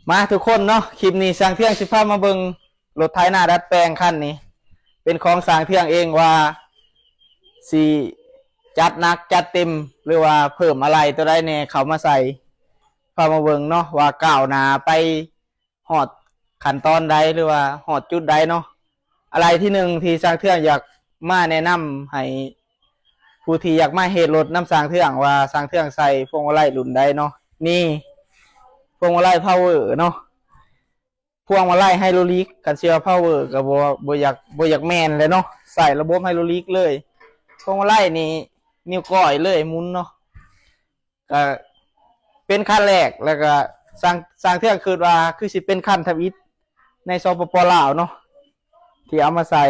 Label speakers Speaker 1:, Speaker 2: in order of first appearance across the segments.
Speaker 1: มาทุกคนเนาะคลิปนี้สร้างเที่ยงสิพามาเบิงรถไถนาดัดแปลงคันนี้เป็นของสร้างเที่ยงเองว่าสีจัดหนักจัดเต็มหรือว่าเพิ่มอะไรตัวใดเนี่ยเขามาใส่พามาเบิงเนาะว่าก้าวหน้าไปหอดขั้นตอนใดหรือว่าหอดจุดใดเนาะอะไรที่หนึ่งที่สร้างเที่ยงอยากมาแนะนำให้ผู้ที่อยากมาเฮ็ดรถน้ำสร้างเที่ยงว่าสร้างเที่ยงใส่พวงมาลัยรุ่นใดเนาะนี่พวงมาลัยพาวเวอร์เนาะพวงมาลัยไฮดรอลิกกันเชียร์พาวเวอร์กับบ่อยากแมนเลยเนาะใส่ระบบไฮดรอลิกเลยพวงมาลัยนี่นิ้วก้อยเลยหมุนเนาะก็เป็นขั้นแรกแล้วก็สร้างเที่ยงคือว่าคือสิเป็นขั้นทวิตในสปป.ลาวเนาะที่เอามาใส่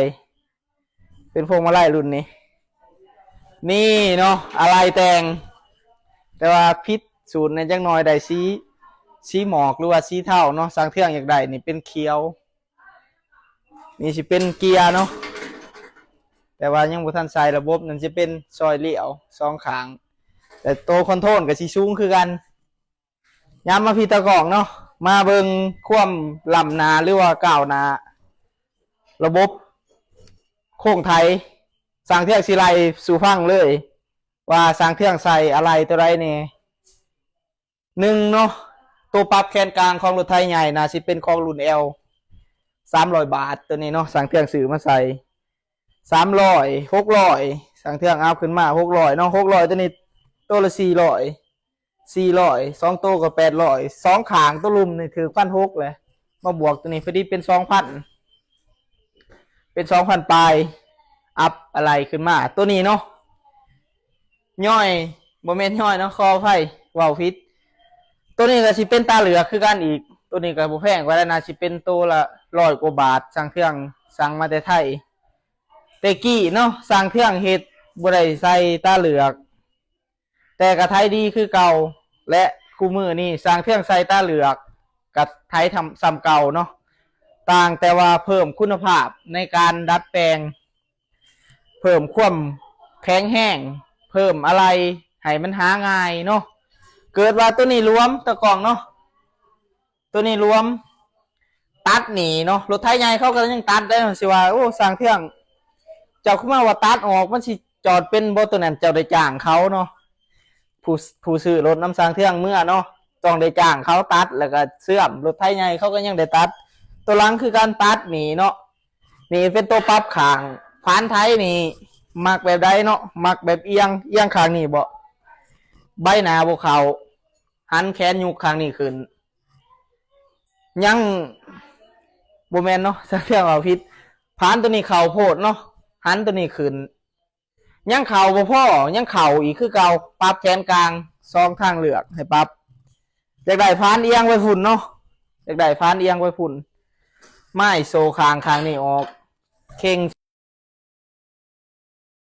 Speaker 1: เป็นพวงมาลัยรุ่นนี้นี่เนาะอะไรแต่งแต่ว่าพิษสูตรในจังน้อยได้สีหมอกหรือว่าสีเทาเนาะสร้างเที่ยงอยากได้นี่เป็นเขียวนี่สิเป็นเกียร์เนาะแต่ว่ายังบ่ทันใส่ระบบนั่นจะเป็นซอยเหลี่ยวสองข้างแต่ตัวคอนโทรลกับสีสูงคือกันย้ำมาพี่ตะกองเนาะมาเบิงความลำนาหรือว่าก้าวหน้าระบบโค้งไทยสร้างเที่ยงสิไลสู่ฟังเลยว่าสร้างเที่ยงใส่อะไรตัวไรเนี่ยหนึ่งเนาะตัวปรับแกนกลางของรถไถใหญ่นะสิเป็นของรุ่น L 300 บาทตัวนี้เนาะสร้างเที่ยงซื้อมาใส่300 600สร้างเที่ยงเอาขึ้นมา600เนาะ600ตัวนี้ตัวละ400 2ตัวก็800 2ขางตัวลุมนี่ถือ1,600เลยมาบวกตัวนี้พอดีเป็น 2,000 เป็น 2,000 ปลายอัพอะไรขึ้นมาตัวนี้เนาะย่อยโมเมนต์ย่อยเนาะคอไฟว่าวพิษตัวนี้ก็สิเป็นตาเหลือกคือกันอีกตัวนี้ก็บ่แพงกว่าแล้วนะสิเป็นตัวละ100 กว่าบาทสั่งเครื่องสั่งมาแต่ไทยเตกี้เนาะสั่งเครื่องเฮ็ดบ่ได้ใส่ตาเหลือกแต่กระไทยดีคือเก่าและคู่มือนี่สั่งเครื่องใส่ตาเหลือกกับไทยทำซ้ำเก่าเนาะต่างแต่ว่าเพิ่มคุณภาพในการดัดแปลงเพิ่มความแข็งแห้งเพิ่มอะไรให้มันหาง่ายเนาะเกิดว่าตัวนี้รวมตะกองเนาะตัวนี้รวมตัดหนีเนาะรถไถใหญ่เขาก็ยังตัดได้สิว่าโอ้สร้างเที่ยงเจ้าขึ้นมาว่าตัดออกมันสิจอดเป็นบ่ตัวนั้นเจ้าได้จ้างเขาเนาะผู้ซื้อรถน้ำสร้างเที่ยงเมื่อเนาะต้องได้จ้างเขาตัดแล้วก็เสื่อมรถไถใหญ่เขาก็ยังได้ตัดตัวหลังคือการตัดหนีเนาะนี่เป็นตัวปรับขางพานไทยนี่มักแบบใดเนาะมักแบบเอียงข้างนี่บ่ใบหน้าบ่เขาหันแขนยุกข้างนี้ขึ้นยังบ่แม่นเนาะสักเที่ยงเอาผิดพานตัวนี้เข่าโพดเนาะหันตัวนี้ขึ้นยังเข่าบ่พอยังเข่าอีกคือเก่าปรับแขนกลางซองทางเลือกให้ปรับอยากได้พานเอียงไว้ฝุ่นเนาะอยากได้พานเอียงไว้ฝุ่นไม้โซคางนี่ออกเข่ง